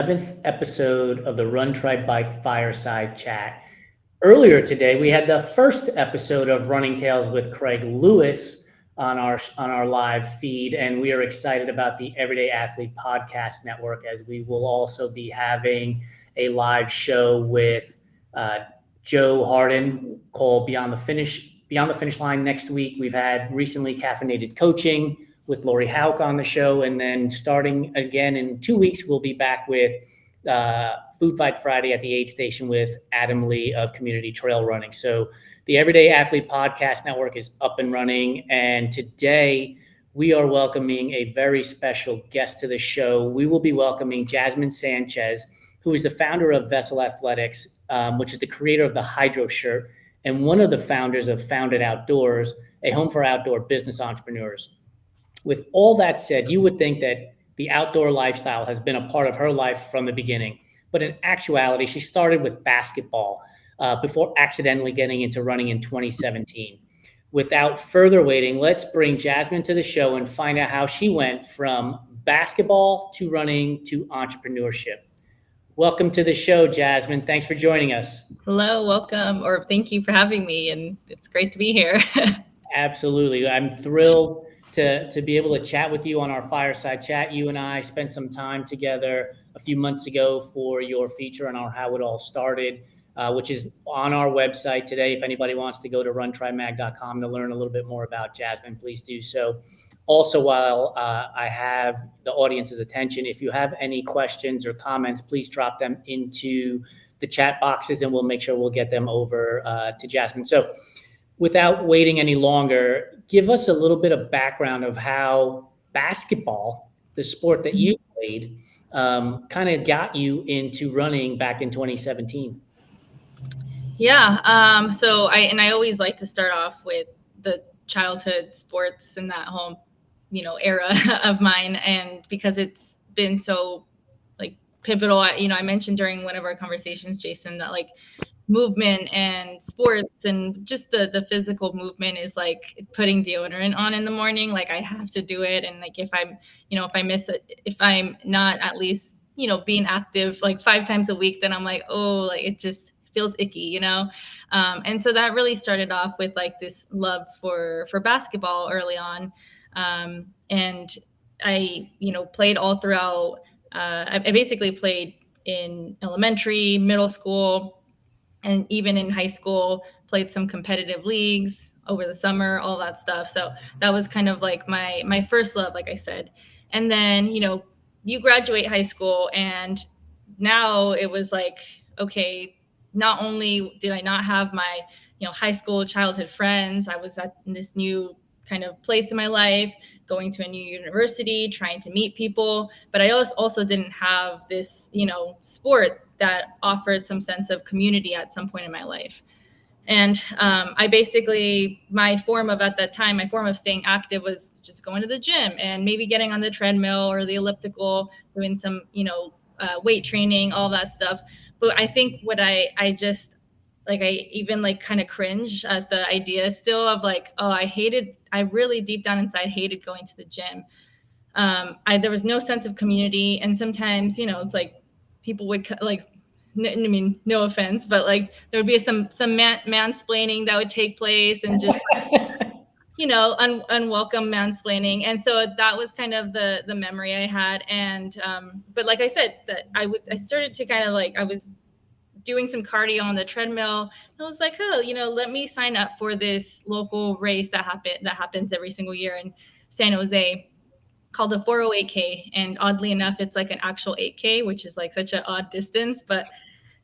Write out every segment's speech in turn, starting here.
11th episode of the Run Try Bike Fireside Chat. Earlier today, we had the first episode of Running Tales with Craig Lewis on our live feed, and we are excited about the Everyday Athlete Podcast Network, as we will also be having a live show with Joe Harden called Beyond the Finish Line next week. We've had recently caffeinated coaching with Lori Hauk on the show, and then starting again in 2 weeks, we'll be back with Food Fight Friday at the aid station with Adam Lee of Community Trail Running. So the Everyday Athlete Podcast Network is up and running, and today we are welcoming a very special guest to the show. We will be welcoming Jasmine Sanchez, who is the founder of Vessel Athletics, which is the creator of the hydroshirt and one of the founders of Founded Outdoors, a home for outdoor business entrepreneurs. With all that said, you would think that the outdoor lifestyle has been a part of her life from the beginning. But in actuality, she started with basketball before accidentally getting into running in 2017. Without further waiting, let's bring Jasmine to the show and find out how she went from basketball to running to entrepreneurship. Welcome to the show, Jasmine. Thanks for joining us. Hello, welcome, or thank you for having me, and it's great to be here. Absolutely. I'm thrilled to be able to chat with you on our Fireside Chat. You and I spent some time together a few months ago for your feature on our How It All Started, which is on our website today. If anybody wants to go to runtrymag.com to learn a little bit more about Jasmine, please do so. Also, while I have the audience's attention, if you have any questions or comments, please drop them into the chat boxes and we'll make sure we'll get them over to Jasmine. So without waiting any longer, give us a little bit of background of how basketball, the sport that you played, kind of got you into running back in 2017. Yeah, so I always like to start off with the childhood sports in that whole, era of mine, and because it's been so like pivotal. I mentioned during one of our conversations, Jason, that like movement and sports and just the physical movement is like putting deodorant on in the morning. Like I have to do it, and like if I miss it, if I'm not at least being active like 5 times a week, then I'm like, oh, like it just feels icky. And so that really started off with like this love for basketball early on. And I played all throughout. I basically played in elementary, middle school, and even in high school, played some competitive leagues over the summer, all that stuff. So that was kind of like my first love, like I said. And then you graduate high school, and now it was like, okay, not only did I not have my high school childhood friends, I was at this new kind of place in my life, going to a new university, trying to meet people, but I also didn't have this sport that offered some sense of community at some point in my life. And I basically, my form of staying active was just going to the gym and maybe getting on the treadmill or the elliptical, doing some weight training, all that stuff. But I think what I just like, I even like kind of cringe at the idea still of like, oh, I really deep down inside hated going to the gym. There was no sense of community, and sometimes it's like people would like, I mean, no offense, but like there would be some mansplaining that would take place, and just unwelcome mansplaining. And so that was kind of the memory I had. And but like I said, that I started to kind of like, I was doing some cardio on the treadmill, and I was like, oh, let me sign up for this local race that happens every single year in San Jose, called the 408K. And oddly enough, it's like an actual 8K, which is like such an odd distance. But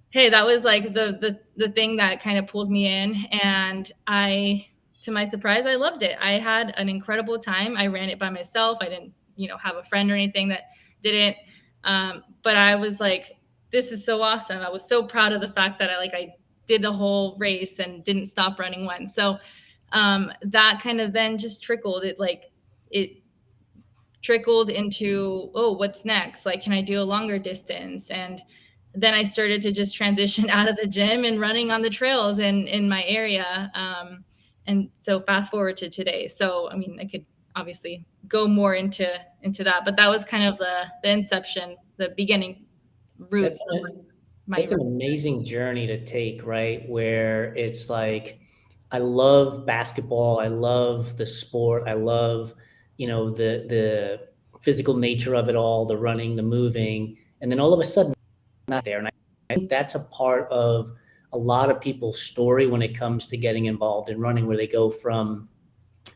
hey, that was like the thing that kind of pulled me in. And to my surprise, I loved it. I had an incredible time. I ran it by myself. I didn't, have a friend or anything that did it. But I was like, this is so awesome. I was so proud of the fact that I did the whole race and didn't stop running once. So that kind of then just trickled. It trickled into, oh, what's next? Like, can I do a longer distance? And then I started to just transition out of the gym and running on the trails in my area. And so fast forward to today. So, I mean, I could obviously go more into that, but that was kind of the inception, the beginning roots That's of my that's an running. amazing journey to take, right? Where it's like, I love basketball, I love the sport, I love, the physical nature of it all, the running, the moving, and then all of a sudden, not there. And I think that's a part of a lot of people's story when it comes to getting involved in running, where they go from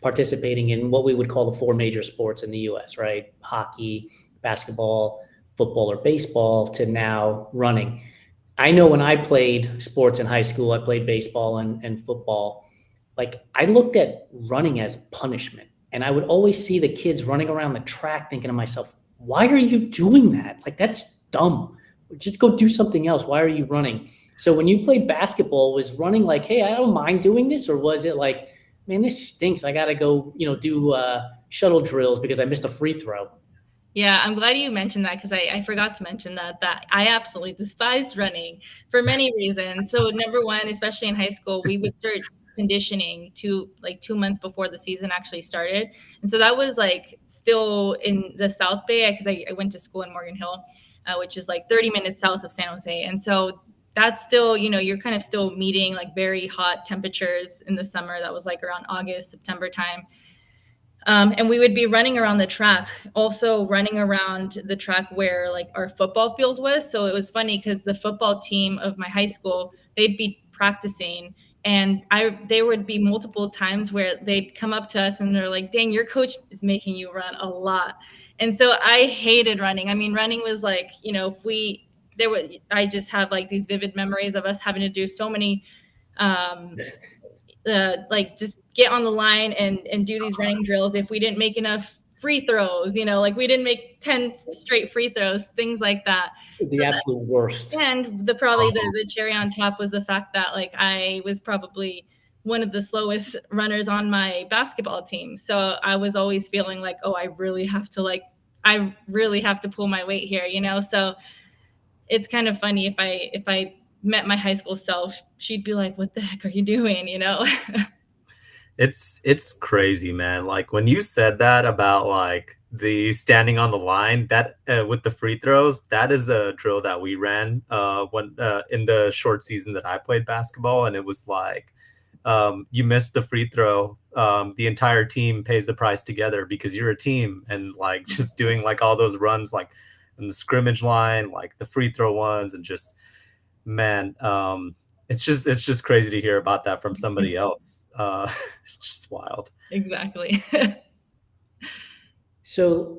participating in what we would call the four major sports in the US, right? Hockey, basketball, football, or baseball, to now running. I know when I played sports in high school, I played baseball and football. Like, I looked at running as punishment. And I would always see the kids running around the track thinking to myself, why are you doing that? Like, that's dumb. Just go do something else. Why are you running? So when you played basketball, was running like, hey, I don't mind doing this? Or was it like, man, this stinks. I got to go, do shuttle drills because I missed a free throw? Yeah, I'm glad you mentioned that because I forgot to mention that I absolutely despised running for many reasons. So number one, especially in high school, we would start conditioning 2 months before the season actually started. And so that was like still in the South Bay because I went to school in Morgan Hill, which is like 30 minutes south of San Jose. And so that's still, you're kind of still meeting like very hot temperatures in the summer. That was like around August, September time. And we would be running around the track, also running around the track where like our football field was. So it was funny because the football team of my high school, they'd be practicing, and there would be multiple times where they'd come up to us and they're like, dang, your coach is making you run a lot. And so I hated running. I mean, running was like, if I just have like these vivid memories of us having to do so many um, like just get on the line and do these running drills if we didn't make enough free throws, like we didn't make 10 straight free throws, things like that. So The absolute worst. and the cherry on top was the fact that like I was probably one of the slowest runners on my basketball team. So I was always feeling like, oh, I really have to pull my weight here, So it's kind of funny if I met my high school self, she'd be like, what the heck are you doing, It's crazy, man. Like when you said that about like the standing on the line, that with the free throws, that is a drill that we ran when in the short season that I played basketball, and it was like you missed the free throw, the entire team pays the price together because you're a team, and like just doing like all those runs like in the scrimmage line, like the free throw ones, and just man, it's just crazy to hear about that from somebody else. It's just wild. Exactly. So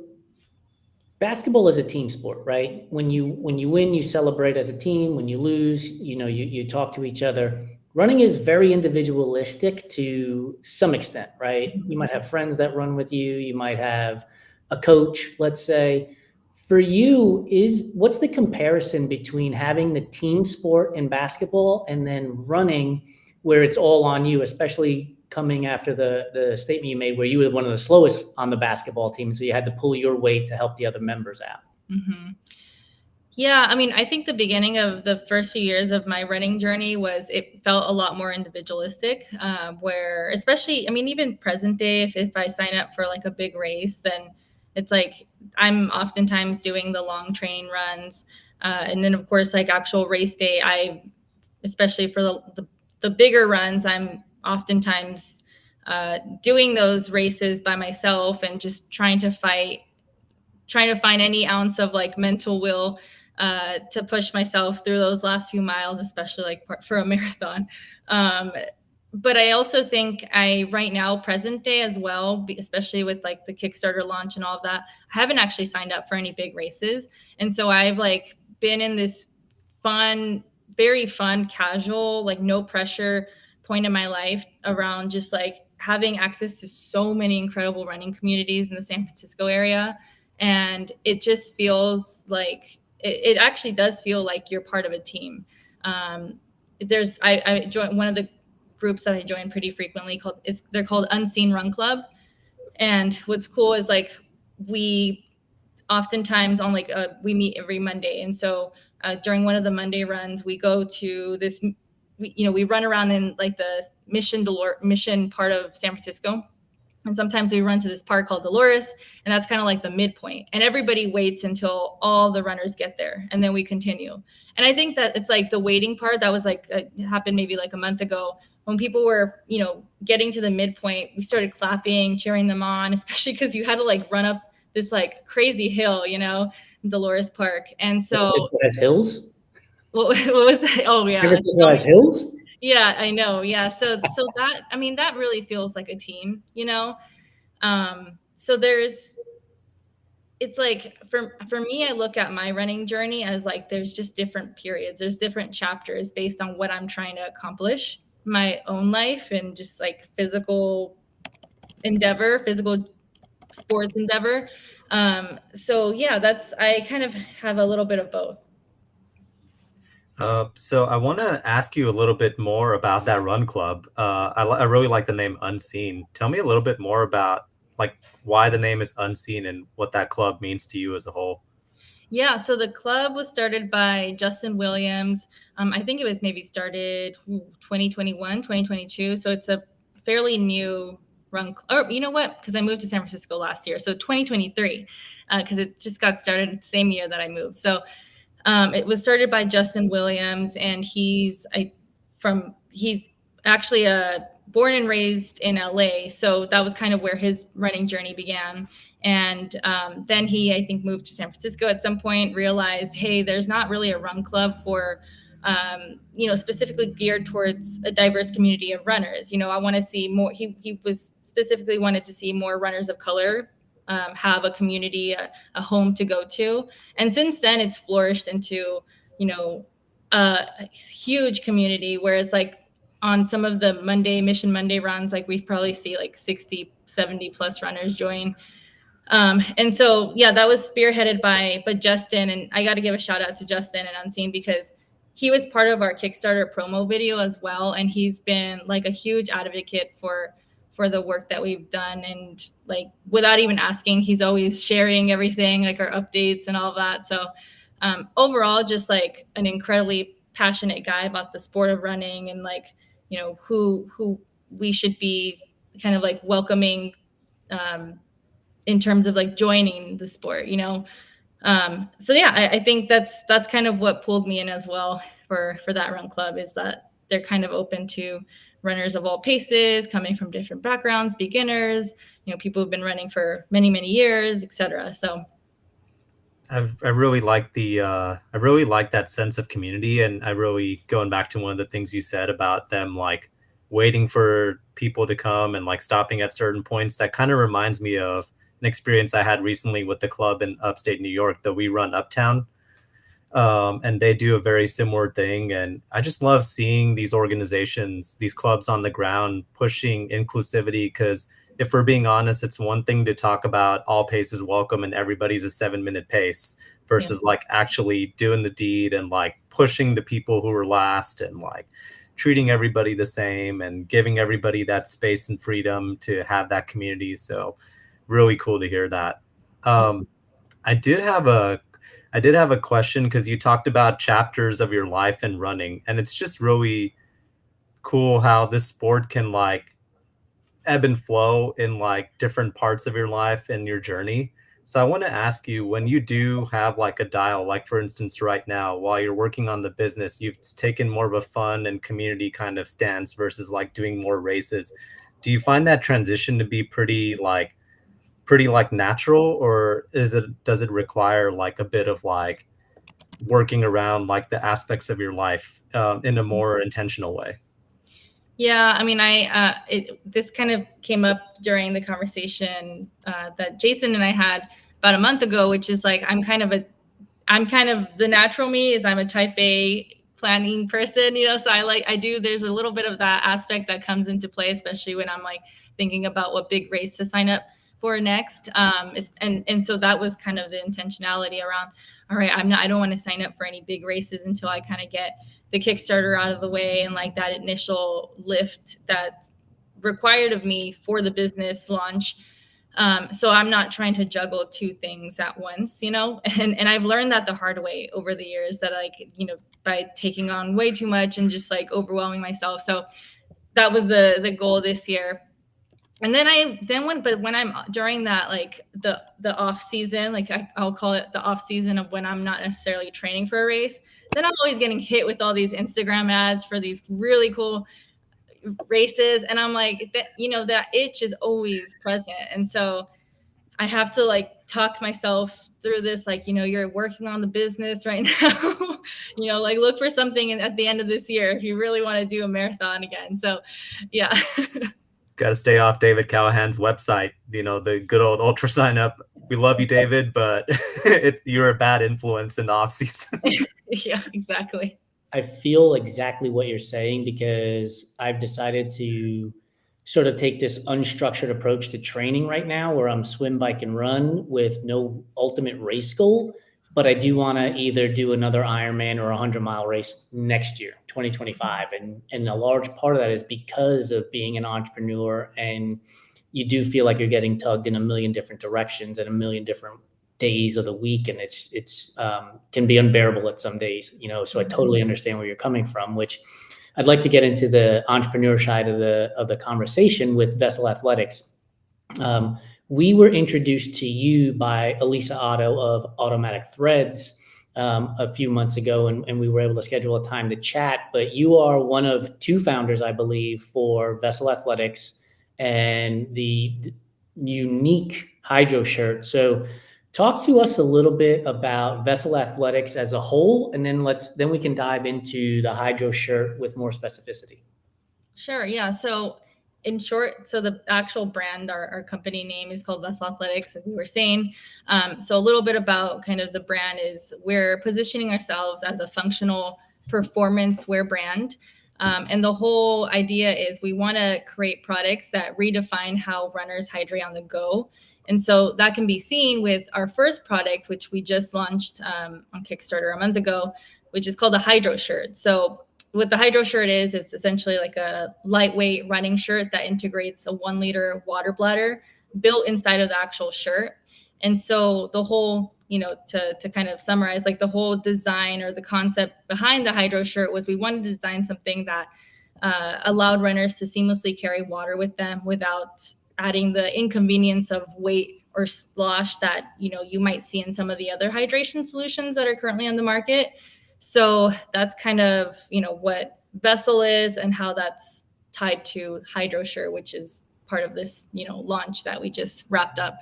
basketball is a team sport, right? When you win, you celebrate as a team. When you lose, you talk to each other. Running is very individualistic to some extent, right? You might have friends that run with you. You might have a coach, let's say. For you, what's the comparison between having the team sport in basketball and then running where it's all on you, especially coming after the statement you made where you were one of the slowest on the basketball team, and so you had to pull your weight to help the other members out? Mm-hmm. Yeah, I mean, I think the beginning of the first few years of my running journey it felt a lot more individualistic, where especially, I mean, even present day, if I sign up for like a big race, then it's like I'm oftentimes doing the long training runs. And then, of course, like actual race day, especially for the bigger runs, I'm oftentimes doing those races by myself and just trying to find any ounce of like mental will to push myself through those last few miles, especially like for a marathon. Um, but I also think right now, present day as well, especially with like the Kickstarter launch and all of that, I haven't actually signed up for any big races. And so I've like been in this fun, very fun, casual, like no pressure point in my life around just like having access to so many incredible running communities in the San Francisco area. And it just feels like it actually does feel like you're part of a team. I joined one of the groups that I join pretty frequently they're called Unseen Run Club. And what's cool is like we oftentimes we meet every Monday. And so during one of the Monday runs, we go to we run around in like the mission part of San Francisco. And sometimes we run to this park called Dolores, and that's kind of like the midpoint. And everybody waits until all the runners get there, and then we continue. And I think that it's like the waiting part that was like happened maybe like a month ago when people were, getting to the midpoint. We started clapping, cheering them on, especially because you had to like run up this like crazy hill, Dolores Park. And San so Francisco has hills. what was that? Oh yeah, San Francisco has hills. yeah, I know. Yeah, so that, I mean, that really feels like a team, So it's like for me, I look at my running journey as like there's just different periods, there's different chapters based on what I'm trying to accomplish in my own life and just like physical sports endeavor. So yeah, I kind of have a little bit of both. So I want to ask you a little bit more about that run club. I really like the name Unseen. Tell me a little bit more about like why the name is Unseen and what that club means to you as a whole. Yeah, so the club was started by Justin Williams. I think it was maybe started 2021, 2022. So it's a fairly new run. Or you know what? Because I moved to San Francisco last year. So 2023, because it just got started the same year that I moved. So it was started by Justin Williams, and he's actually born and raised in LA. So that was kind of where his running journey began. And then he, I think, moved to San Francisco at some point, realized, hey, there's not really a run club for, specifically geared towards a diverse community of runners. I want to see more. He was specifically wanted to see more runners of color have a community, a home to go to. And since then, it's flourished into, a huge community where it's like on some of the Mission Monday runs, like we probably see like 60, 70 plus runners join. And so, yeah, that was spearheaded by Justin. And I got to give a shout out to Justin and Unseen because he was part of our Kickstarter promo video as well. And he's been like a huge advocate for the work that we've done. And like, without even asking, he's always sharing everything, like our updates and all of that. So overall, just like an incredibly passionate guy about the sport of running and like, who we should be kind of like welcoming in terms of like joining the sport, So yeah, I think that's kind of what pulled me in as well for that run club is that they're kind of open to runners of all paces, coming from different backgrounds, beginners, people who've been running for many, many years, etc. So I really like that sense of community, and I really going back to one of the things you said about them like waiting for people to come and like stopping at certain points. That kind of reminds me of an experience I had recently with the club in upstate New York that we run Uptown. And they do a very similar thing. And I just love seeing these organizations, these clubs on the ground pushing inclusivity. Because if we're being honest, it's one thing to talk about all paces welcome and everybody's a 7-minute pace versus like actually doing the deed and like pushing the people who are last and like treating everybody the same and giving everybody that space and freedom to have that community. So really cool to hear that. I did have a question because you talked about chapters of your life and running, and it's just really cool how this sport can like ebb and flow in like different parts of your life and your journey. So I want to ask you, when you do have like a dial, like for instance, right now, while you're working on the business, you've taken more of a fun and community kind of stance versus like doing more races. Do you find that transition to be pretty like natural, or does it require like a bit of like working around like the aspects of your life in a more intentional way? Yeah, I mean, this kind of came up during the conversation that Jason and I had about a month ago, which is like I'm kind of the natural me is I'm a type A planning person, so there's a little bit of that aspect that comes into play, especially when I'm like thinking about what big race to sign up for next. And so that was kind of the intentionality around, all right, I don't want to sign up for any big races until I kind of get the Kickstarter out of the way and like that initial lift that's required of me for the business launch. So I'm not trying to juggle two things at once, and I've learned that the hard way over the years that like, by taking on way too much and just like overwhelming myself. So that was the goal this year. And when I'm during that, like the off season, like I'll call it the off season of when I'm not necessarily training for a race, then I'm always getting hit with all these Instagram ads for these really cool races. And I'm like, that itch is always present. And so I have to like talk myself through this, like, you're working on the business right now, like look for something at the end of this year if you really want to do a marathon again. So yeah. Got to stay off David Callahan's website, the good old ultra sign up. We love you, David, but you're a bad influence in the off season. Yeah, exactly. I feel exactly what you're saying, because I've decided to sort of take this unstructured approach to training right now, where I'm swim, bike, and run with no ultimate race goal. But I do want to either do another Ironman or a 100-mile race next year, 2025. And a large part of that is because of being an entrepreneur, and you do feel like you're getting tugged in a million different directions at a million different days of the week, and it's can be unbearable at some days, so I totally understand where you're coming from, which I'd like to get into the entrepreneur side of the conversation with Vessel Athletics. We were introduced to you by Elisa Otto of Automatic Threads a few months ago, and we were able to schedule a time to chat. But you are one of two founders, I believe, for Vessel Athletics and the unique hydroshirt. So talk to us a little bit about Vessel Athletics as a whole, and then we can dive into the hydroshirt with more specificity. Sure. Yeah. So in short, so the actual brand, our company name is called Vessel Athletics, as we were saying. So a little bit about kind of the brand is we're positioning ourselves as a functional performance wear brand. And the whole idea is we want to create products that redefine how runners hydrate on the go. And so that can be seen with our first product, which we just launched on Kickstarter a month ago, which is called the hydroshirt. So what the hydroshirt is, it's essentially like a lightweight running shirt that integrates a 1 liter water bladder built inside of the actual shirt. And so the whole, to kind of summarize, like the whole design or the concept behind the hydroshirt was we wanted to design something that allowed runners to seamlessly carry water with them without adding the inconvenience of weight or slosh that, you might see in some of the other hydration solutions that are currently on the market. So that's kind of, what Vessel is and how that's tied to hydroshirt, which is part of this, launch that we just wrapped up.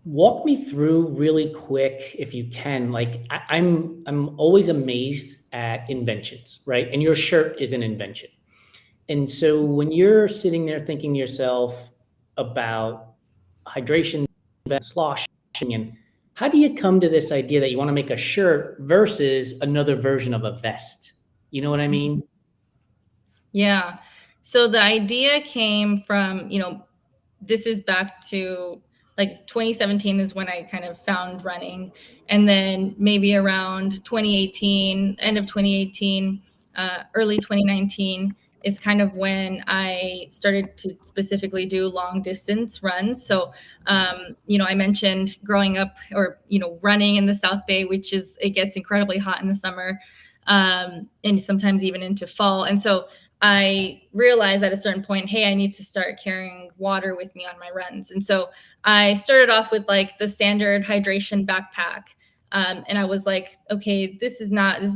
Walk me through really quick, if you can. Like I'm always amazed at inventions, right? And your shirt is an invention. And so when you're sitting there thinking to yourself about hydration, sloshing, and how do you come to this idea that you want to make a shirt versus another version of a vest? You know what I mean? Yeah. So the idea came from, this is back to like 2017 is when I kind of found running. And then maybe around 2018, end of 2018, early 2019 is kind of when I started to specifically do long distance runs. So, I mentioned growing up or, running in the South Bay, it gets incredibly hot in the summer, and sometimes even into fall. And so I realized at a certain point, hey, I need to start carrying water with me on my runs. And so I started off with like the standard hydration backpack. And I was like, okay, this is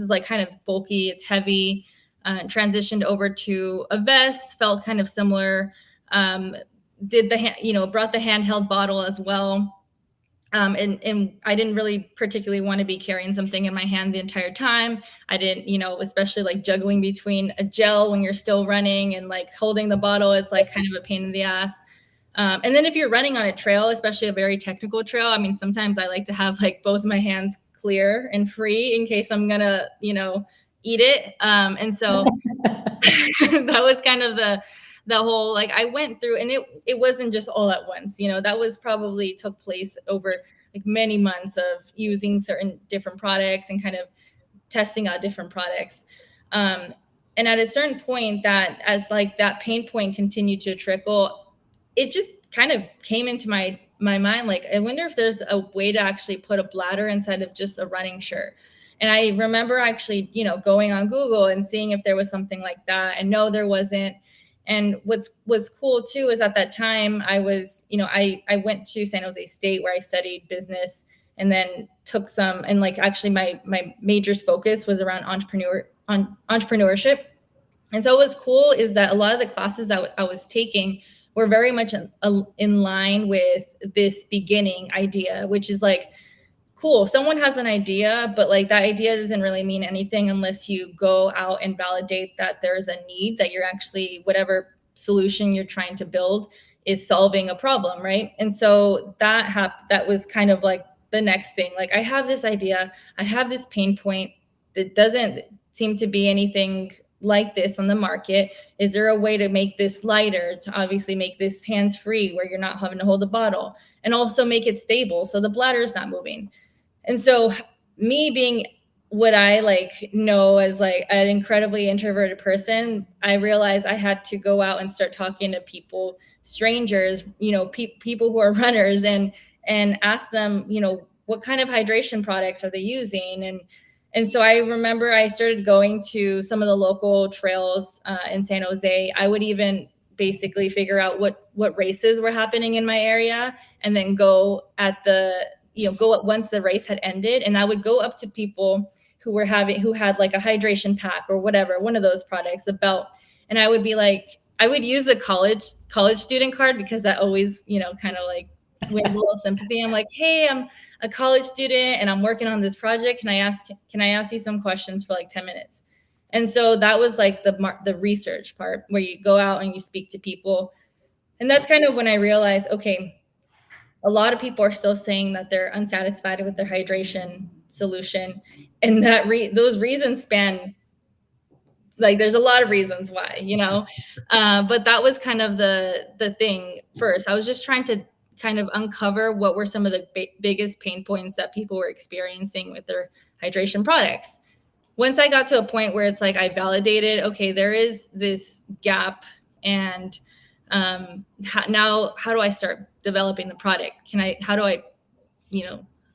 like kind of bulky, it's heavy. Transitioned over to a vest, felt kind of similar. Did brought the handheld bottle as well. And I didn't really particularly want to be carrying something in my hand the entire time. I didn't, especially like juggling between a gel when you're still running and like holding the bottle. It's like kind of a pain in the ass. And then if you're running on a trail, especially a very technical trail, I mean, sometimes I like to have like both my hands clear and free in case I'm gonna, eat it. And so that was kind of the whole, like I went through, and it wasn't just all at once, that was probably took place over like many months of using certain different products and kind of testing out different products. And at a certain point that as like that pain point continued to trickle, it just kind of came into my mind. Like, I wonder if there's a way to actually put a bladder inside of just a running shirt. And I remember actually, going on Google and seeing if there was something like that. And no, there wasn't. And what's cool too is at that time I was, I went to San Jose State where I studied business, and then took some, and like actually my major's focus was around entrepreneurship. And so what's cool is that a lot of the classes I was taking were very much in line with this beginning idea, which is like, cool, someone has an idea, but like that idea doesn't really mean anything unless you go out and validate that there's a need, that you're actually, whatever solution you're trying to build is solving a problem, right? And so that was kind of like the next thing. Like, I have this idea, I have this pain point that doesn't seem to be anything like this on the market. Is there a way to make this lighter, to obviously make this hands-free where you're not having to hold the bottle, and also make it stable so the bladder is not moving? And so me being what I like know as like an incredibly introverted person, I realized I had to go out and start talking to people, strangers, people who are runners, and ask them, what kind of hydration products are they using? And so I remember I started going to some of the local trails in San Jose. I would even basically figure out what races were happening in my area, and then go once the race had ended, and I would go up to people who had like a hydration pack or whatever, one of those products, a belt, and I would be like, I would use a college student card, because that always, kind of like wins a little sympathy. I'm like, hey, I'm a college student and I'm working on this project. Can I ask you some questions for like 10 minutes? And so that was like the research part, where you go out and you speak to people. And that's kind of when I realized, okay, a lot of people are still saying that they're unsatisfied with their hydration solution, and that those reasons span, like, there's a lot of reasons why, but that was kind of the thing first. I was just trying to kind of uncover what were some of the biggest pain points that people were experiencing with their hydration products. Once I got to a point where it's like I validated, okay, there is this gap, and now how do I start developing the product?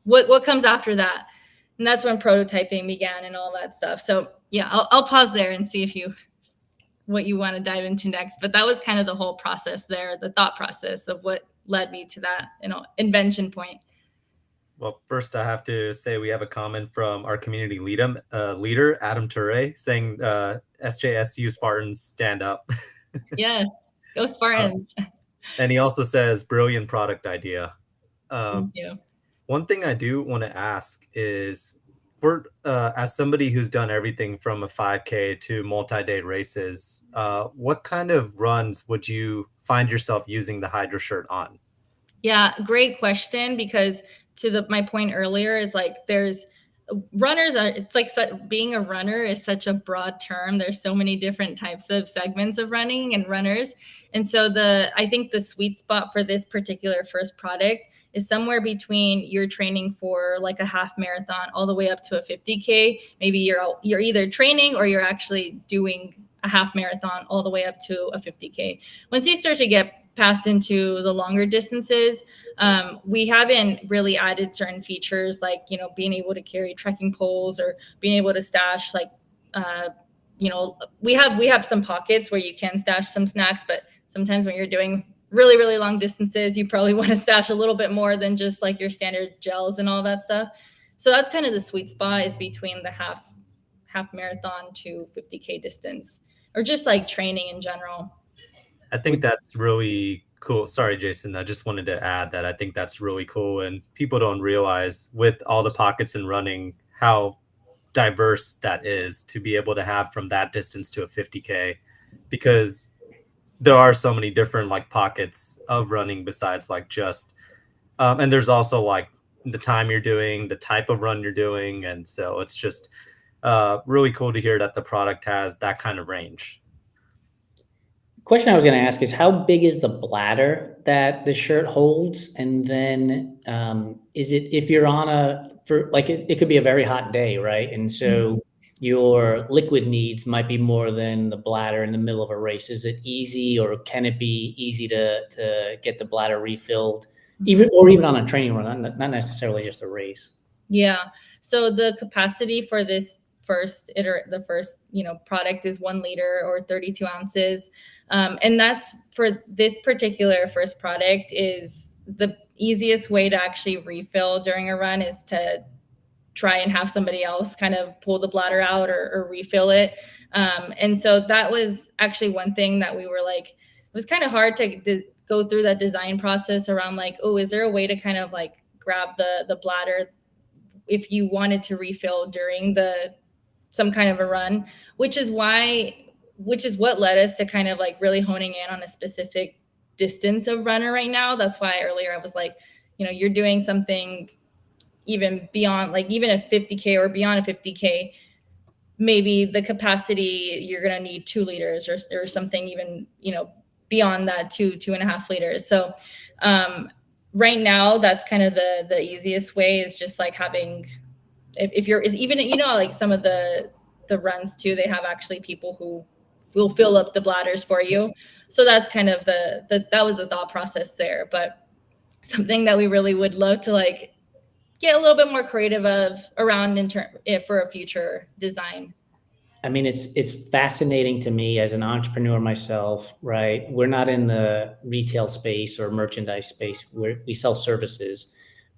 What comes after that? And that's when prototyping began and all that stuff. So yeah, I'll pause there and see what you want to dive into next. But that was kind of the whole process there, the thought process of what led me to that, invention point. Well, first I have to say we have a comment from our community leader, Adam Ture, saying SJSU Spartans stand up. Yes, go Spartans. And he also says, brilliant product idea. Thank you. One thing I do want to ask is, as somebody who's done everything from a 5K to multi-day races, what kind of runs would you find yourself using the hydroshirt on? Yeah, great question, because to my point earlier is like, it's like being a runner is such a broad term. There's so many different types of segments of running and runners. And so I think the sweet spot for this particular first product is somewhere between you're training for like a half marathon all the way up to a 50K. Maybe you're either training or you're actually doing a half marathon all the way up to a 50K. Once you start to get past into the longer distances, we haven't really added certain features like, being able to carry trekking poles, or being able to stash like, we have some pockets where you can stash some snacks, but sometimes when you're doing really, really long distances, you probably want to stash a little bit more than just like your standard gels and all that stuff. So that's kind of the sweet spot, is between the half marathon to 50K distance, or just like training in general. I think that's really cool. Sorry, Jason. I just wanted to add that I think that's really cool. And people don't realize, with all the pockets in running, how diverse that is to be able to have from that distance to a 50K, because there are so many different like pockets of running besides like just, and there's also like the time you're doing, the type of run you're doing. And so it's just really cool to hear that the product has that kind of range. Question I was going to ask is, how big is the bladder that the shirt holds? And then is it, if you're on it could be a very hot day, right? And so your liquid needs might be more than the bladder in the middle of a race. Is it easy, or can it be easy to get the bladder refilled, even on a training run, not necessarily just a race? Yeah. So the capacity for first product is 1 liter or 32 ounces. And that's for this particular first product is the easiest way to actually refill during a run is to try and have somebody else kind of pull the bladder out or refill it. And so that was actually one thing that we were like, it was kind of hard to go through that design process around like, oh, is there a way to kind of like grab the bladder if you wanted to refill during some kind of a run, which is what led us to kind of like really honing in on a specific distance of runner right now. That's why earlier I was like, you're doing something even beyond, like even a 50K or beyond a 50K, maybe the capacity you're going to need 2 liters or something even, beyond that 2.5 liters. So right now that's kind of the easiest way is just like having, if you're is even, like some of the runs too, they have actually people who will fill up the bladders for you. So that's kind of that was the thought process there. But something that we really would love to like get a little bit more creative around for a future design. I mean, it's fascinating to me as an entrepreneur myself, right? We're not in the retail space or merchandise space where we sell services,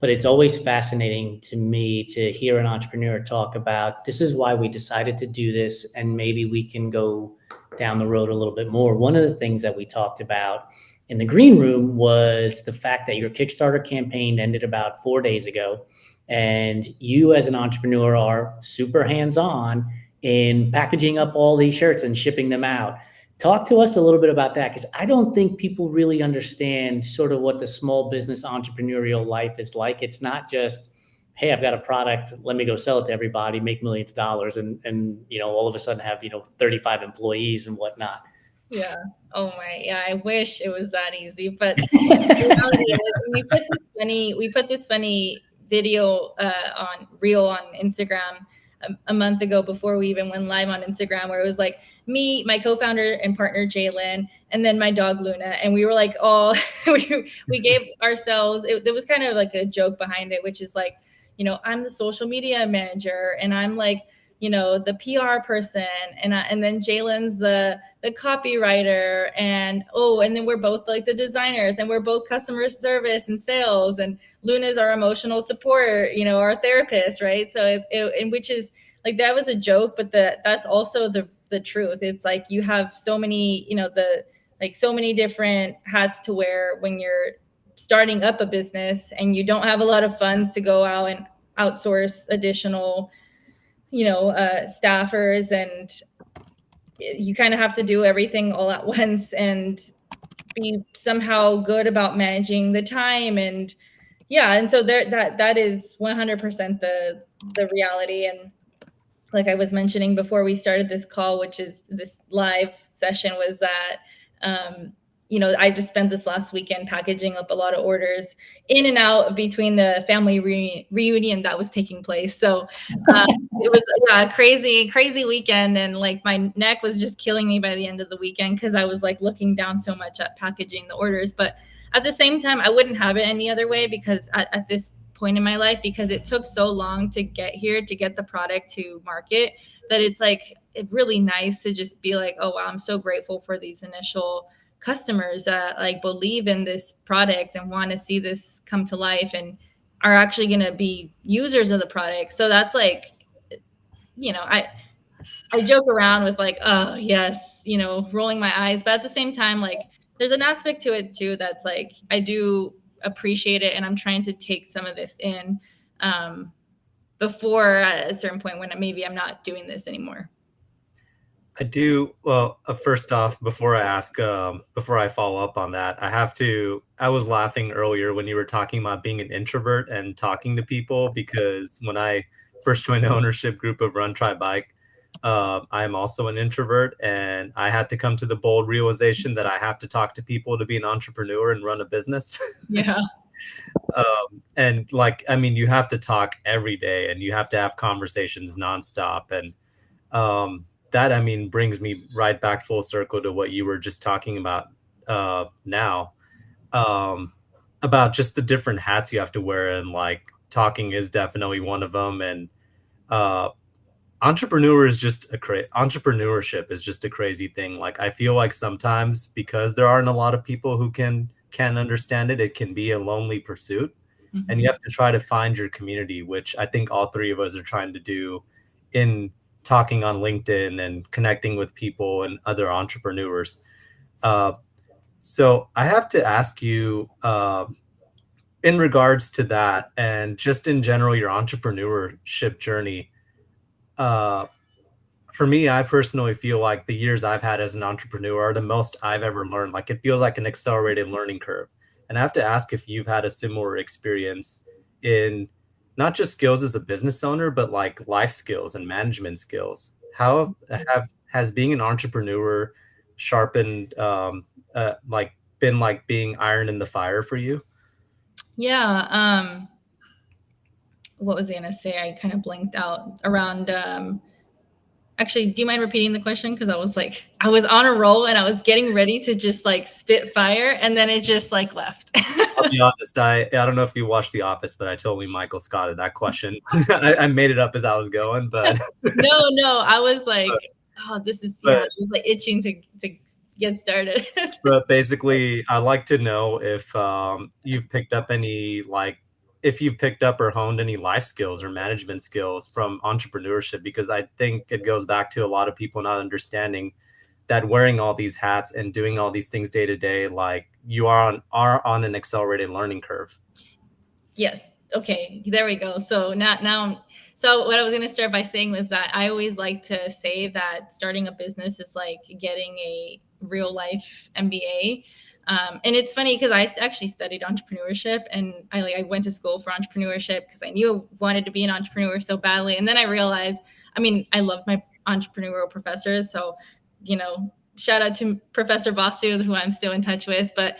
but it's always fascinating to me to hear an entrepreneur talk about this is why we decided to do this, and maybe we can go down the road a little bit more. One of the things that we talked about in the green room was the fact that your Kickstarter campaign ended about 4 days ago, and you as an entrepreneur are super hands-on in packaging up all these shirts and shipping them out. Talk to us a little bit about that, because I don't think people really understand sort of what the small business entrepreneurial life is like. It's not just, hey, I've got a product, let me go sell it to everybody, make millions of dollars, and all of a sudden have 35 employees and whatnot. Yeah. Oh my. Yeah. I wish it was that easy, but the reality is we put this funny video on reel on Instagram a month ago before we even went live on Instagram, where it was like me, my co-founder and partner Jalen, and then my dog Luna, and we were like all we gave ourselves. It was kind of like a joke behind it, which is like, I'm the social media manager, and I'm like, the PR person, and then Jalen's the copywriter, and then we're both like the designers, and we're both customer service and sales, and Luna's our emotional support, our therapist, right? So which is like, that was a joke, but that's also the truth. It's like you have so many, so many different hats to wear when you're starting up a business and you don't have a lot of funds to go out and outsource additional staffers, and you kind of have to do everything all at once and be somehow good about managing the time. And so that is 100% the reality. And like I was mentioning before we started this call, which is this live session, was that I just spent this last weekend packaging up a lot of orders in and out between the family reunion that was taking place. So it was a crazy weekend. And like my neck was just killing me by the end of the weekend because I was like looking down so much at packaging the orders. But at the same time, I wouldn't have it any other way, because at this point in my life, because it took so long to get here, to get the product to market, that it's like really nice to just be like, oh wow, I'm so grateful for these initial customers that like believe in this product and want to see this come to life and are actually going to be users of the product. So that's like, I joke around with like, oh yes, rolling my eyes, but at the same time, like there's an aspect to it too that's like, I do appreciate it, and I'm trying to take some of this in before at a certain point when maybe I'm not doing this anymore. I do. Well, first off, before I follow up on that, I was laughing earlier when you were talking about being an introvert and talking to people, because when I first joined the ownership group of Run Try Bike, I am also an introvert, and I had to come to the bold realization that I have to talk to people to be an entrepreneur and run a business. Yeah. And like, I mean, you have to talk every day, and you have to have conversations nonstop. And that, I mean, brings me right back full circle to what you were just talking about now, about just the different hats you have to wear. And like, talking is definitely one of them. And entrepreneurship is just a crazy thing. Like I feel like sometimes because there aren't a lot of people who can understand it, it can be a lonely pursuit. And you have to try to find your community, which I think all three of us are trying to do in talking on LinkedIn and connecting with people and other entrepreneurs. So I have to ask you, in regards to that and just in general, your entrepreneurship journey, uh, for me, I personally feel like the years I've had as an entrepreneur are the most I've ever learned. Like it feels like an accelerated learning curve. And I have to ask if you've had a similar experience in not just skills as a business owner, but like life skills and management skills. How has being an entrepreneur sharpened, like been like being iron in the fire for you? Yeah. What was I gonna say? I kind of blinked out around. Actually, do you mind repeating the question? Because I was on a roll and I was getting ready to just like spit fire, and then it just like left. I'll be honest, I don't know if you watched The Office, but I totally Michael Scotted that question. I made it up as I was going, but No, I was like, oh, this is But- it was like itching to get started. but basically, I'd like to know if you've picked up if you've picked up or honed any life skills or management skills from entrepreneurship, because I think it goes back to a lot of people not understanding that wearing all these hats and doing all these things day to day, like you are on an accelerated learning curve. Yes. Okay. There we go. So now, so what I was going to start by saying was that I always like to say that starting a business is like getting a real life MBA. And it's funny because I actually studied entrepreneurship, and I went to school for entrepreneurship because I knew I wanted to be an entrepreneur so badly. And then I realized, I mean, I love my entrepreneurial professors. So, shout out to Professor Basu, who I'm still in touch with, but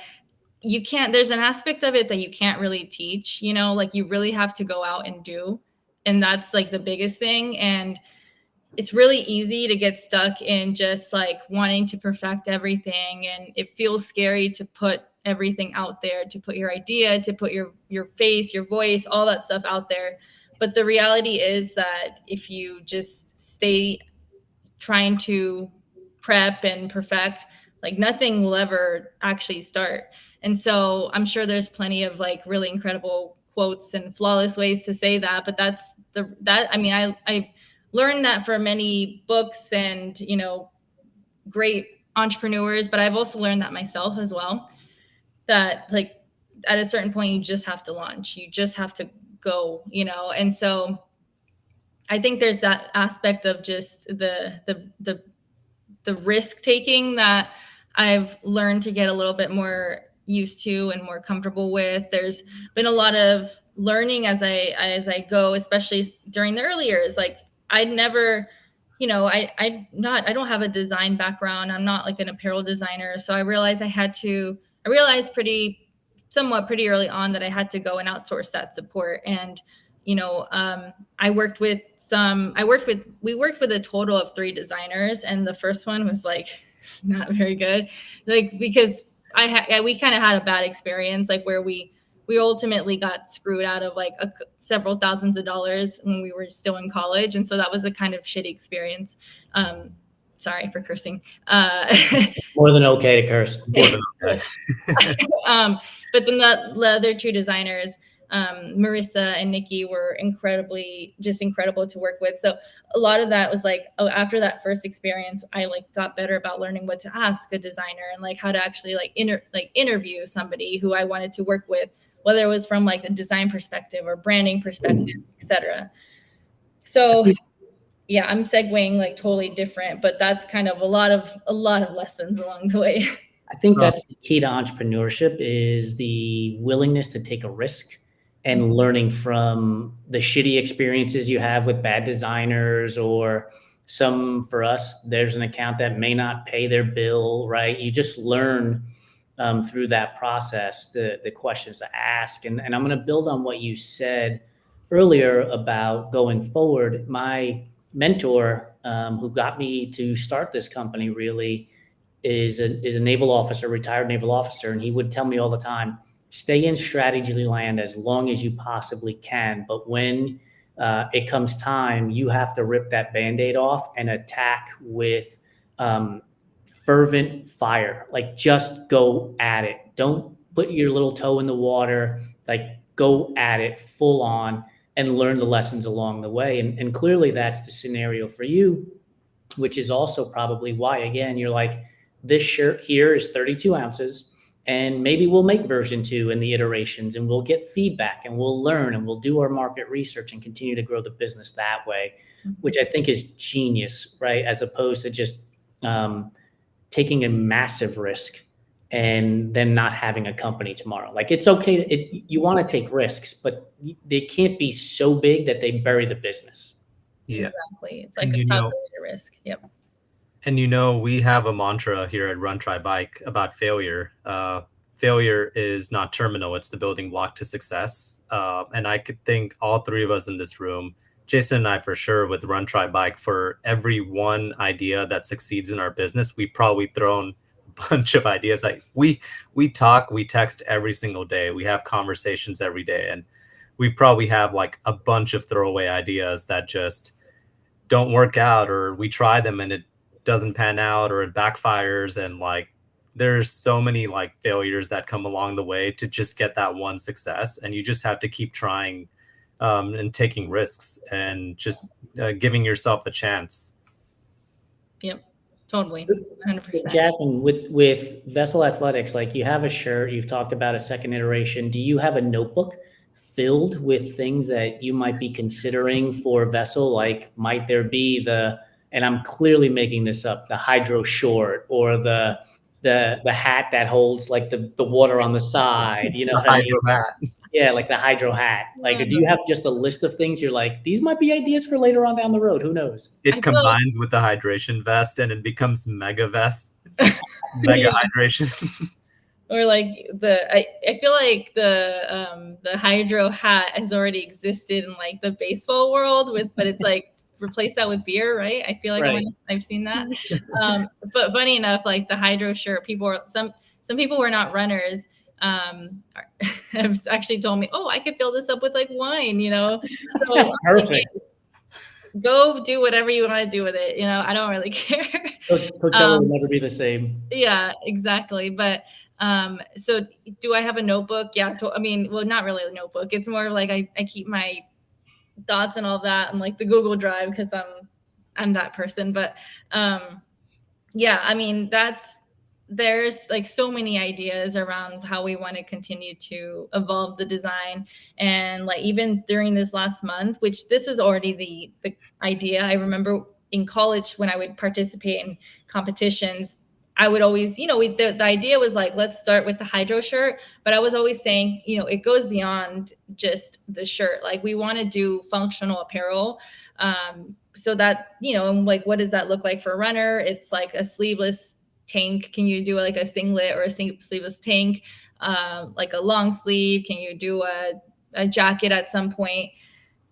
there's an aspect of it that you can't really teach, like you really have to go out and do. And that's like the biggest thing. And it's really easy to get stuck in just like wanting to perfect everything. And it feels scary to put everything out there, to put your idea, to put your face, your voice, all that stuff out there. But the reality is that if you just stay trying to prep and perfect, like nothing will ever actually start. And so I'm sure there's plenty of like really incredible quotes and flawless ways to say that, but I learned that from many books and, great entrepreneurs, but I've also learned that myself as well, that like at a certain point, you just have to launch, you just have to go, and so I think there's that aspect of just the risk taking that I've learned to get a little bit more used to and more comfortable with. There's been a lot of learning as I go, especially during the early years. Like I'd never, I don't have a design background. I'm not like an apparel designer. So I realized pretty early on that I had to go and outsource that support. And, we worked with a total of 3 designers, and the first one was like not very good, like because we kind of had a bad experience, like where we ultimately got screwed out of like several thousands of dollars when we were still in college, and so that was a kind of shitty experience. Sorry for cursing. More than okay to curse. Okay. But then the other 2 designers, Marissa and Nikki, were just incredible to work with. So a lot of that was like, after that first experience, I like got better about learning what to ask a designer and like how to actually like interview somebody who I wanted to work with, whether it was from like a design perspective or branding perspective, etc. So yeah, I'm segueing like totally different, but that's kind of a lot of lessons along the way. I think that's the key to entrepreneurship, is the willingness to take a risk and learning from the shitty experiences you have with bad designers, or for us, there's an account that may not pay their bill, right? You just learn through that process, the questions to ask. And I'm going to build on what you said earlier about going forward. My mentor, who got me to start this company, really is a naval officer, retired naval officer, and he would tell me all the time, stay in strategy land as long as you possibly can. But when it comes time, you have to rip that Band-Aid off and attack with fervent fire. Like, just go at it. Don't put your little toe in the water. Like, go at it full on and learn the lessons along the way. And clearly that's the scenario for you, which is also probably why, again, you're like, this shirt here is 32 ounces. And maybe we'll make version 2 in the iterations, and we'll get feedback, and we'll learn, and we'll do our market research and continue to grow the business that way, which I think is genius, right? As opposed to just taking a massive risk and then not having a company tomorrow. Like, it's okay. You want to take risks, but they can't be so big that they bury the business. Yeah, exactly. It's like a calculated risk. Yep. And we have a mantra here at Run Try Bike about failure. Failure is not terminal; it's the building block to success. And I could think all three of us in this room, Jason and I for sure, with Run Try Bike, for every one idea that succeeds in our business, we've probably thrown a bunch of ideas. Like we talk, we text every single day, we have conversations every day, and we probably have like a bunch of throwaway ideas that just don't work out, or we try them and it doesn't pan out, or it backfires. And like, there's so many like failures that come along the way to just get that one success. And you just have to keep trying and taking risks and just giving yourself a chance. Yep, totally. 100%. Jasmine, with Vessel Athletics, like, you have a shirt, you've talked about a second iteration. Do you have a notebook filled with things that you might be considering for Vessel? Like, might there be and I'm clearly making this up, the hydro short, or the hat that holds like the water on the side, you know, the hydro hat. Yeah, like the hydro hat. Like, do you have just a list of things you're like, these might be ideas for later on down the road? Who knows? It combines with the hydration vest and it becomes mega vest, mega hydration. Or like I feel like the hydro hat has already existed in like the baseball world but it's like replace that with beer, right? I feel like Right. I've seen that. But funny enough, like the hydro shirt, some people who are not runners have actually told me, oh, I could fill this up with like wine, you know? So, perfect. Go do whatever you want to do with it. You know, I don't really care. Coachella will never be the same. Yeah, exactly. But so do I have a notebook? Yeah. I mean, well, not really a notebook. It's more like I keep my thoughts and all that and like the Google Drive, because I'm that person. But yeah, I mean, there's like so many ideas around how we want to continue to evolve the design. And like, even during this last month, which this was already the idea. I remember in college when I would participate in competitions, I would always, you know, the idea was like, let's start with the hydro shirt. But I was always saying, you know, it goes beyond just the shirt. Like, we want to do functional apparel. So that, you know, like, what does that look like for a runner? It's like a sleeveless tank. Can you do like a singlet or a sleeveless tank? Like a long sleeve? Can you do a jacket at some point?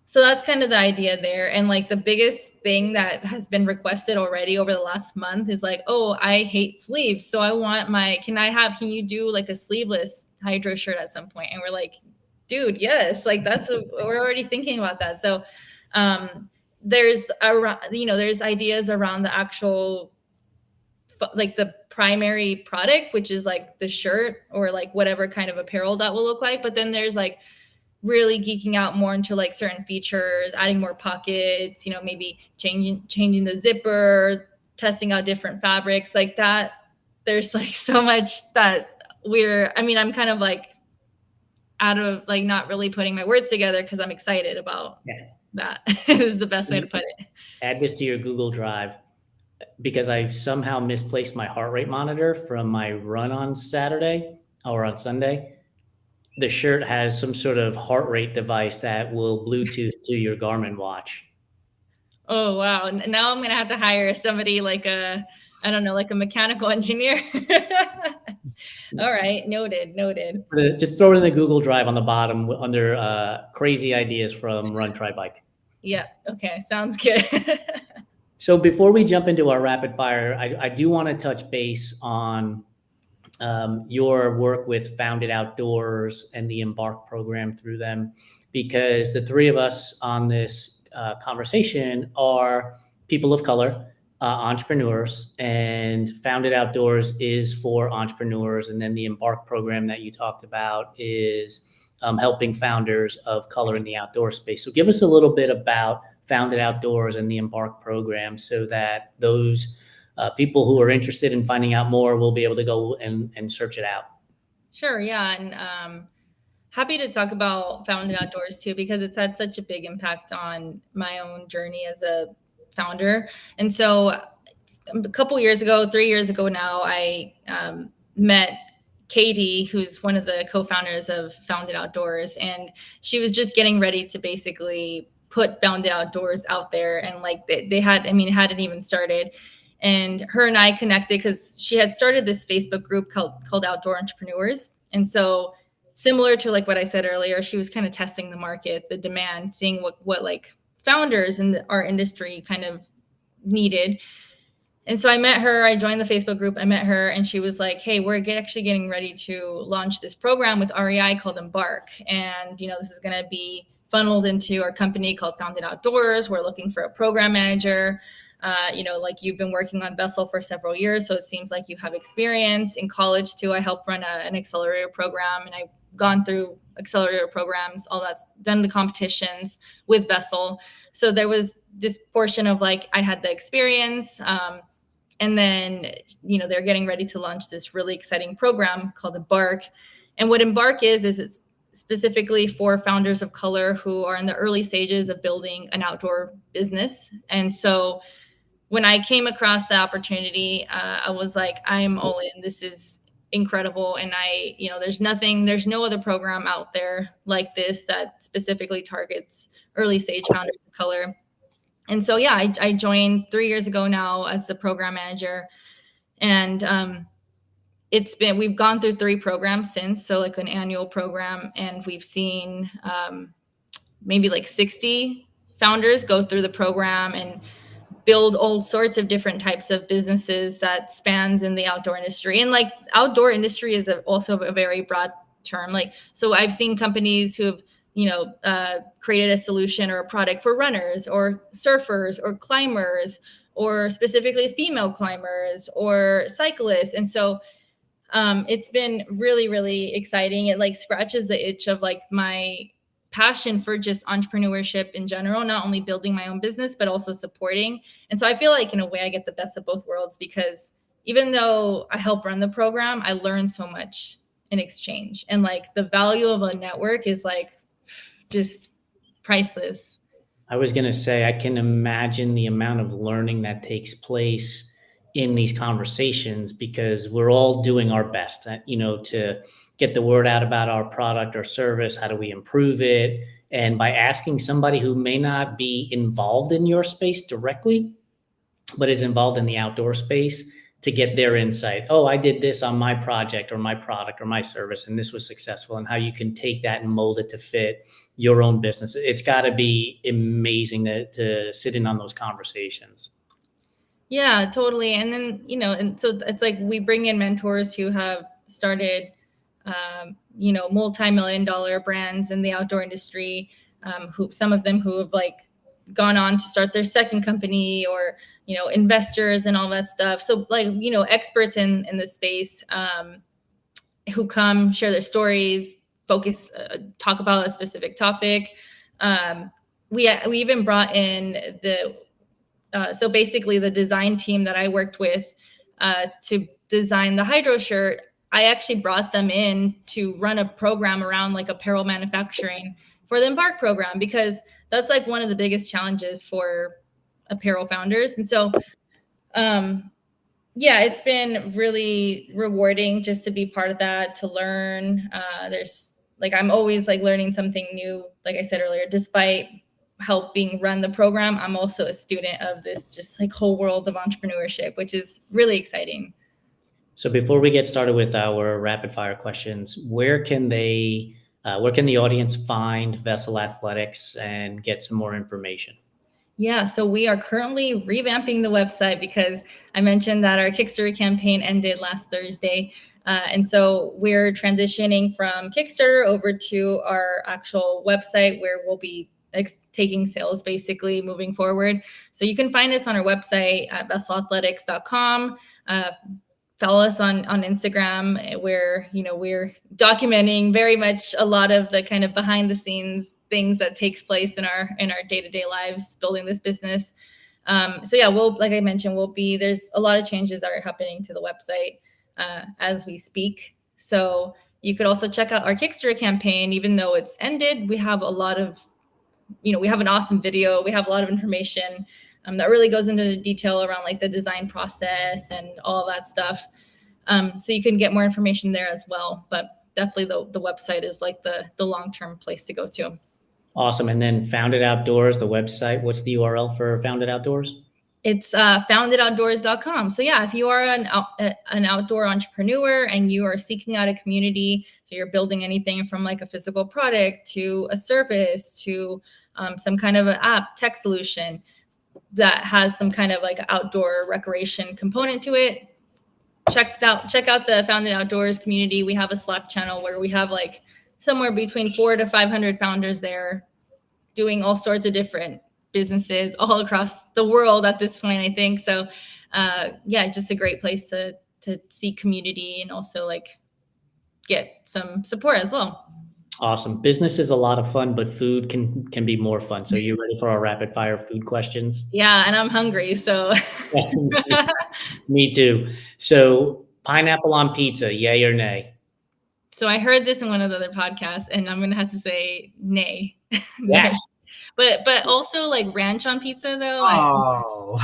So that's kind of the idea there. And like, the biggest thing that has been requested already over the last month is like, oh, I hate sleeves. So I want can you do like a sleeveless hydro shirt at some point? And we're like, dude, yes, like we're already thinking about that. So there's ideas around the actual, like the primary product, which is like the shirt or like whatever kind of apparel that will look like. But then there's like really geeking out more into like certain features, adding more pockets, you know, maybe changing the zipper, testing out different fabrics like that. There's like so much that I'm kind of like out of like not really putting my words together, because I'm excited about that is the best way to put it. Add this to your Google Drive, because I somehow misplaced my heart rate monitor from my run on Saturday or on Sunday. The shirt has some sort of heart rate device that will Bluetooth to your Garmin watch. Oh, wow. Now I'm going to have to hire somebody like a mechanical engineer. All right. Noted. Just throw it in the Google Drive on the bottom under crazy ideas from Run Try Bike. Yeah. Okay. Sounds good. So before we jump into our rapid fire, I do want to touch base on your work with Founded Outdoors and the Embark program through them. because the three of us on this conversation are people of color, entrepreneurs, and Founded Outdoors is for entrepreneurs. And then the Embark program that you talked about is helping founders of color in the outdoor space. So give us a little bit about Founded Outdoors and the Embark program so that those people who are interested in finding out more will be able to go and search it out. Sure, yeah, and happy to talk about Founded Outdoors too, because it's had such a big impact on my own journey as a founder. And so a couple years ago, 3 years ago now, I met Katie, who's one of the co-founders of Founded Outdoors, and she was just getting ready to basically put Founded Outdoors out there. And like they had, I mean, it hadn't even started. And her and I connected because she had started this Facebook group called Outdoor Entrepreneurs. And so similar to like what I said earlier, she was kind of testing the market, the demand, seeing what like founders in our industry kind of needed. And so I met her, I joined the Facebook group, I met her, and she was like, hey, we're actually getting ready to launch this program with REI called Embark. And, you know, this is going to be funneled into our company called Founded Outdoors. We're looking for a program manager. You know, like you've been working on Vessel for several years, so it seems like you have experience. In college too, I helped run an accelerator program, and I've gone through accelerator programs, all that's done the competitions with Vessel. So there was this portion of like, I had the experience. And then, you know, they're getting ready to launch this really exciting program called Embark. And what Embark is it's specifically for founders of color who are in the early stages of building an outdoor business. And so when I came across the opportunity, I was like, I'm all in. This is incredible. And you know, there's no other program out there like this that specifically targets early stage founders of color. And so, yeah, I joined 3 years ago now as the program manager. And we've gone through 3 programs since, so like an annual program, and we've seen maybe like 60 founders go through the program and build all sorts of different types of businesses that spans in the outdoor industry. And like outdoor industry is also a very broad term. Like, so I've seen companies who have, you know, created a solution or a product for runners or surfers or climbers or specifically female climbers or cyclists. And so it's been really, really exciting. It like scratches the itch of like my passion for just entrepreneurship in general, not only building my own business, but also supporting. And so I feel like in a way I get the best of both worlds, because even though I help run the program, I learn so much in exchange. And like the value of a network is like just priceless. I was going to say, I can imagine the amount of learning that takes place in these conversations, because we're all doing our best, you know, to get the word out about our product or service. How do we improve it? And by asking somebody who may not be involved in your space directly, but is involved in the outdoor space, to get their insight. Oh, I did this on my project or my product or my service, and this was successful, and how you can take that and mold it to fit your own business. It's got to be amazing to sit in on those conversations. Yeah, totally. And then, you know, and so it's like we bring in mentors who have started, you know, multi-million-dollar brands in the outdoor industry, some of them who have like gone on to start their second company, or, you know, investors and all that stuff. So like, you know, experts in the space who come share their stories, focus, talk about a specific topic. We even brought in so basically the design team that I worked with to design the hydroshirt. I actually brought them in to run a program around like apparel manufacturing for the Embark program, because that's like one of the biggest challenges for apparel founders. And so, yeah, it's been really rewarding just to be part of that, to learn. There's like, I'm always like learning something new. Like I said earlier, despite helping run the program, I'm also a student of this just like whole world of entrepreneurship, which is really exciting. So before we get started with our rapid fire questions, where can the audience find Vessel Athletics and get some more information? Yeah, so we are currently revamping the website because I mentioned that our Kickstarter campaign ended last Thursday. And so we're transitioning from Kickstarter over to our actual website where we'll be taking sales basically moving forward. So you can find us on our website at vesselathletics.com. Follow us on Instagram where, we're documenting very much a lot of the kind of behind the scenes things that takes place in our day-to-day lives building this business. So yeah, like I mentioned, there's a lot of changes that are happening to the website as we speak. So you could also check out our Kickstarter campaign. Even though it's ended, we have a lot of, we have an awesome video. We have a lot of information that really goes into the detail around like the design process and all that stuff. So you can get more information there as well. But definitely the website is like the long-term place to go to. Awesome. And then Founded Outdoors, the website, what's the URL for Founded Outdoors? It's foundedoutdoors.com. So yeah, if you are an outdoor entrepreneur and you are seeking out a community, so you're building anything from like a physical product to a service to some kind of an app, tech solution that has some kind of like outdoor recreation component to it, check out the Founded Outdoors community. We have a Slack channel where we have like somewhere between 400 to 500 founders there doing all sorts of different businesses all across the world at this point, I think. So yeah, just a great place to see community and also like get some support as well. Awesome. Business is a lot of fun, but food can be more fun. So you ready for our rapid fire food questions? Yeah, and I'm hungry, so. Me too. So pineapple on pizza, yay or nay? So I heard this in one of the other podcasts, and I'm gonna have to say nay. Yes. But also like ranch on pizza though. Oh.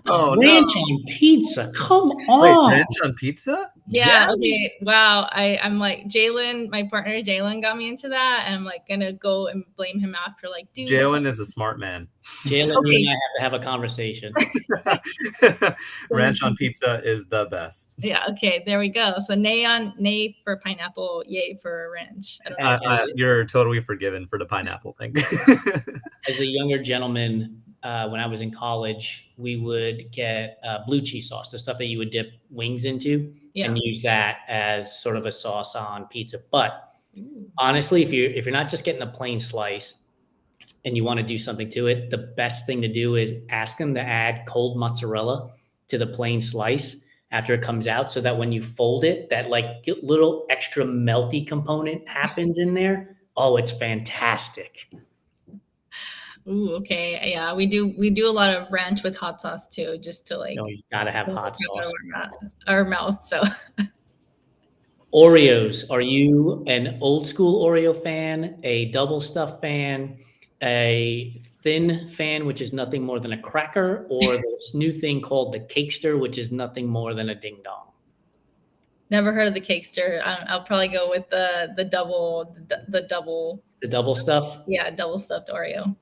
Oh, ranch no. on pizza. Come on. Wait, ranch on pizza? Yeah. Yes. Okay. Wow. I'm like Jalen, my partner Jalen got me into that, and I'm like gonna go and blame him after. Like, dude. Jalen is a smart man. Jalen, you and I have to have a conversation. Ranch on pizza is the best. Yeah. Okay. There we go. So nay for pineapple, yay for ranch. I don't know. You're totally forgiven for the pineapple thing. As a younger gentleman, when I was in college, we would get blue cheese sauce, the stuff that you would dip wings into, and use that as sort of a sauce on pizza. But honestly, if you're not just getting a plain slice and you want to do something to it, the best thing to do is ask them to add cold mozzarella to the plain slice after it comes out, so that when you fold it, that like little extra melty component happens in there. Oh, it's fantastic. Ooh, okay. Yeah, we do a lot of ranch with hot sauce too, just to like. No, you gotta have hot sauce. Our mouth. So. Oreos. Are you an old school Oreo fan, a double stuff fan, a thin fan, which is nothing more than a cracker, or this new thing called the Cakester, which is nothing more than a ding dong? Never heard of the Cakester. I'll probably go with the double. The double stuff? Yeah, double stuffed Oreo.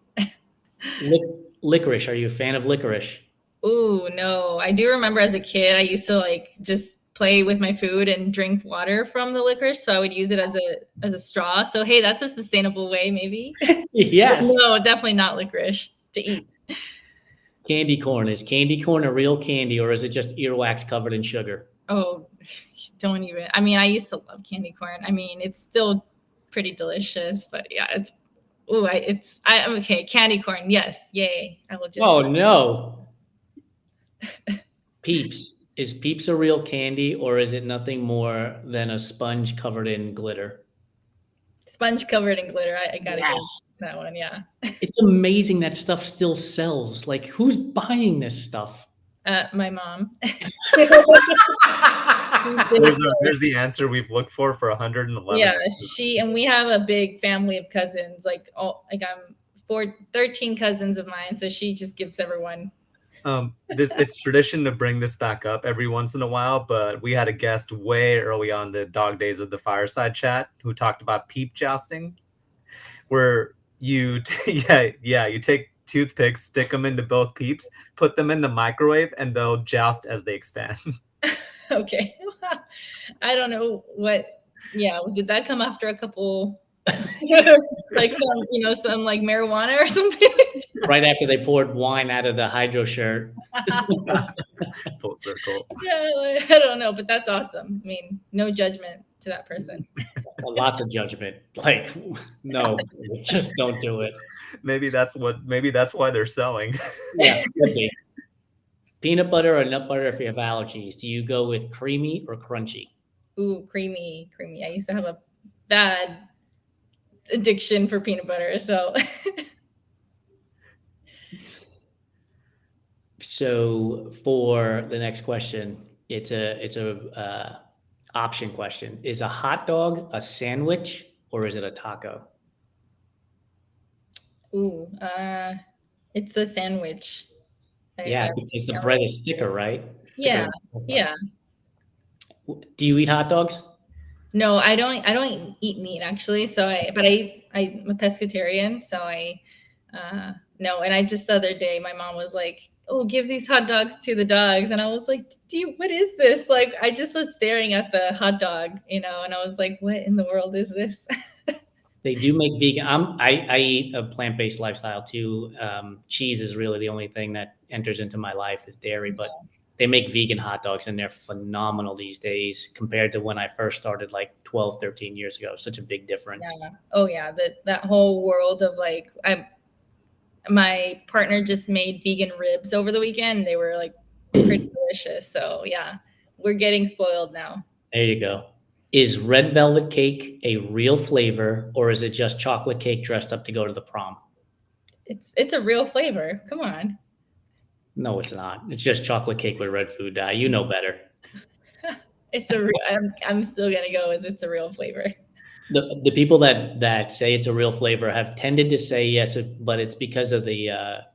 Licorice. Are you a fan of licorice? Ooh, no. I do remember as a kid, I used to like just play with my food and drink water from the licorice. So I would use it as a straw. So, hey, that's a sustainable way, maybe. Yes. No, definitely not licorice to eat. Candy corn. Is candy corn a real candy, or is it just earwax covered in sugar? Oh, don't even. I mean, I used to love candy corn. I mean, it's still pretty delicious, but yeah, I'm okay. Candy corn. Yes. Yay. I will just. Oh, no. Peeps. Is Peeps a real candy, or is it nothing more than a sponge covered in glitter? Sponge covered in glitter. I gotta Yes. get that one. Yeah. It's amazing that stuff still sells. Like, who's buying this stuff? My mom. There's the answer we've looked for 111. Yeah, and we have a big family of cousins. I'm 13 cousins of mine, so she just gives everyone. It's tradition to bring this back up every once in a while, but we had a guest way early on the dog days of the Fireside Chat who talked about peep jousting, where you take toothpicks, stick them into both peeps, put them in the microwave, and they'll joust as they expand. Okay. I don't know what. Yeah, did that come after a couple Like some like marijuana or something. Right after they poured wine out of the hydroshirt. Full circle. Yeah, like, I don't know, but that's awesome. I mean, no judgment to that person. Lots of judgment. Like, no, just don't do it. Maybe that's why they're selling. Yeah, could be. Peanut butter or nut butter if you have allergies. Do you go with creamy or crunchy? Ooh, creamy. I used to have a bad addiction for peanut butter, so. So for the next question, it's a option question. Is a hot dog a sandwich or is it a taco? Ooh, it's a sandwich. Yeah, because the bread is thicker, right? Yeah, yeah. Do you eat hot dogs? No, I don't eat meat actually. I'm a pescatarian, so no. And I just the other day, my mom was like, "Oh, give these hot dogs to the dogs," and I was like, what is this?" Like, I just was staring at the hot dog, and I was like, "What in the world is this?" They do make vegan. I eat a plant-based lifestyle too. Cheese is really the only thing that enters into my life is dairy, but they make vegan hot dogs and they're phenomenal these days compared to when I first started like 12, 13 years ago. Such a big difference. Yeah. Oh yeah, that whole world of like my partner just made vegan ribs over the weekend. They were like pretty delicious. So yeah, we're getting spoiled now. There you go. Is red velvet cake a real flavor or is it just chocolate cake dressed up to go to the prom? It's a real flavor. Come on. No, it's not. It's just chocolate cake with red food dye. You know better. It's a real. I'm still gonna go with it's a real flavor. The people that say it's a real flavor have tended to say yes, but it's because of the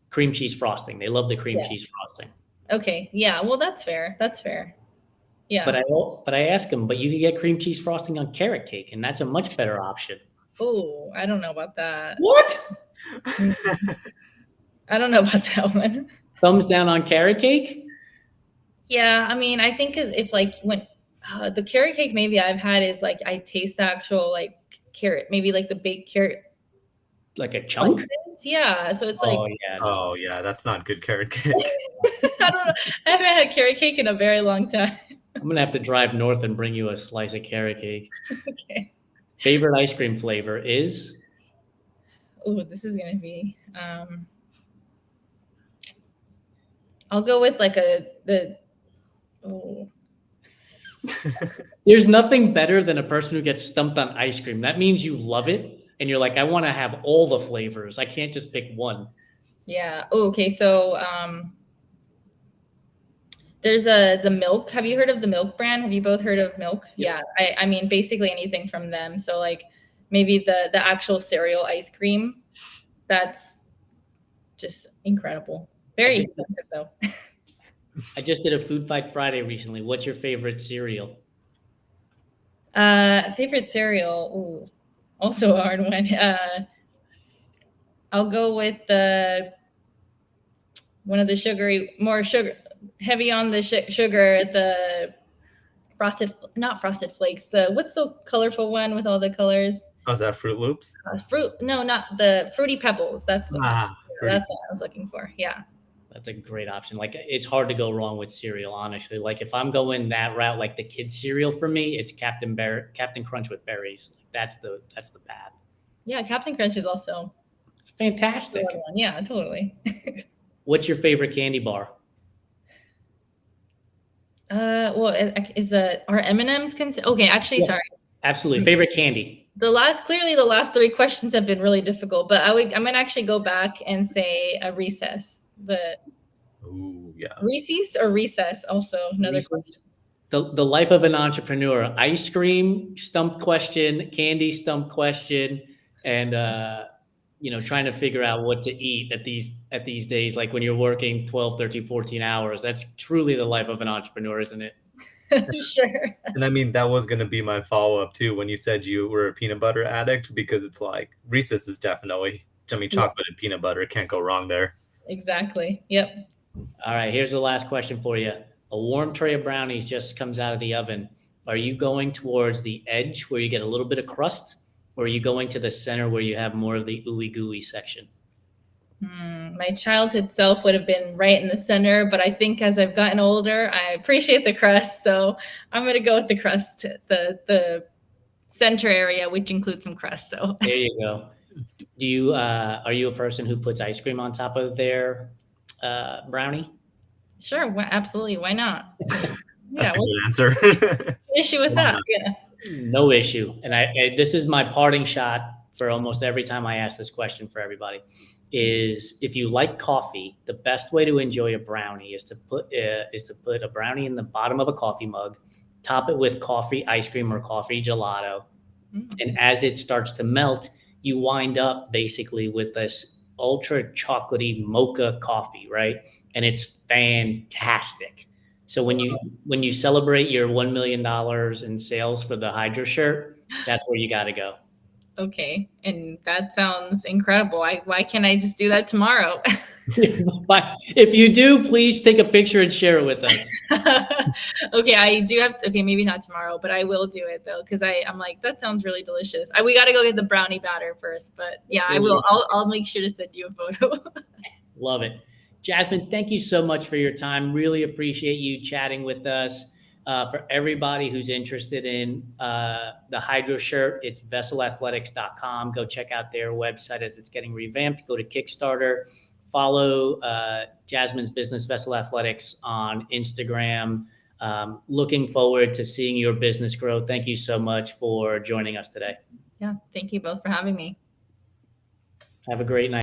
cream cheese frosting. They love the cream cheese frosting. Okay, yeah. Well, that's fair. That's fair. Yeah. But I ask them, but you can get cream cheese frosting on carrot cake, and that's a much better option. Oh, I don't know about that. What? I don't know about that one. Thumbs down on carrot cake? Yeah, I mean, I think if like when the carrot cake maybe I've had is like I taste the actual like carrot, maybe like the baked carrot. Like a chunk? Yeah, so it's like. Oh yeah, that's not good carrot cake. I don't know. I haven't had carrot cake in a very long time. I'm gonna have to drive north and bring you a slice of carrot cake. Okay. Favorite ice cream flavor is? Oh, this is gonna be. I'll go with like There's nothing better than a person who gets stumped on ice cream. That means you love it, and you're like, I want to have all the flavors. I can't just pick one. Yeah. Oh, okay. So there's the Milk. Have you heard of the Milk brand? Have you both heard of Milk? Yeah. I mean, basically anything from them. So like maybe the actual cereal ice cream. That's just incredible. Very expensive though. I just did a Food Fight Friday recently. What's your favorite cereal? Favorite cereal. Ooh, also a hard one. I'll go with one of the more sugar, heavy on the sugar. The not frosted flakes. What's the colorful one with all the colors? Oh, is that Fruit Loops? No, not the Fruity Pebbles. That's what I was looking for. Yeah. That's a great option. Like, it's hard to go wrong with cereal, honestly. Like, if I'm going that route, like the kids cereal for me, it's Captain Crunch with berries. That's the path. Yeah, Captain Crunch is also. It's fantastic. Yeah, totally. What's your favorite candy bar? Well, are M&Ms okay? Actually, yeah. Sorry. Absolutely, favorite candy. Clearly the last three questions have been really difficult, but I'm gonna actually go back and say a Recess. Reese's or Recess, also another question. The life of an entrepreneur: ice cream stump question, candy stump question, and trying to figure out what to eat at these days, like when you're working 12, 13, 14 hours. That's truly the life of an entrepreneur, isn't it? Sure. And I mean, that was going to be my follow-up too when you said you were a peanut butter addict, because it's like Reese's is definitely, chocolate and peanut butter can't go wrong there. Exactly. Yep. All right, here's the last question for you. A warm tray of brownies just comes out of the oven. Are you going towards the edge where you get a little bit of crust, or are you going to the center where you have more of the ooey gooey section? My childhood self would have been right in the center, but I think as I've gotten older, I appreciate the crust, so I'm gonna go with the crust, the center area, which includes some crust. So There you go. Do you are you a person who puts ice cream on top of their brownie? sure, absolutely, why not? Yeah, That's a what's good answer. the issue with Why that? not? Yeah. No issue. And this is my parting shot for almost every time I ask this question for everybody is if you like coffee, the best way to enjoy a brownie is to put a brownie in the bottom of a coffee mug, top it with coffee ice cream or coffee gelato, and as it starts to melt, you wind up basically with this ultra chocolatey mocha coffee, right? And it's fantastic. So when you celebrate your $1 million in sales for the hydroshirt, that's where you got to go. Okay, and that sounds incredible. Why can't I just do that tomorrow? But if you do, please take a picture and share it with us. Okay, I do have. Okay, maybe not tomorrow, but I will do it though because I'm like that sounds really delicious. We got to go get the brownie batter first, but yeah, I will. I'll make sure to send you a photo. Love it. Jasmine, thank you so much for your time. Really appreciate you chatting with us. For everybody who's interested in the Hydro shirt, it's vesselathletics.com. Go check out their website as it's getting revamped. Go to Kickstarter. Follow Jasmine's business, Vessel Athletics, on Instagram. Looking forward to seeing your business grow. Thank you so much for joining us today. Yeah, thank you both for having me. Have a great night.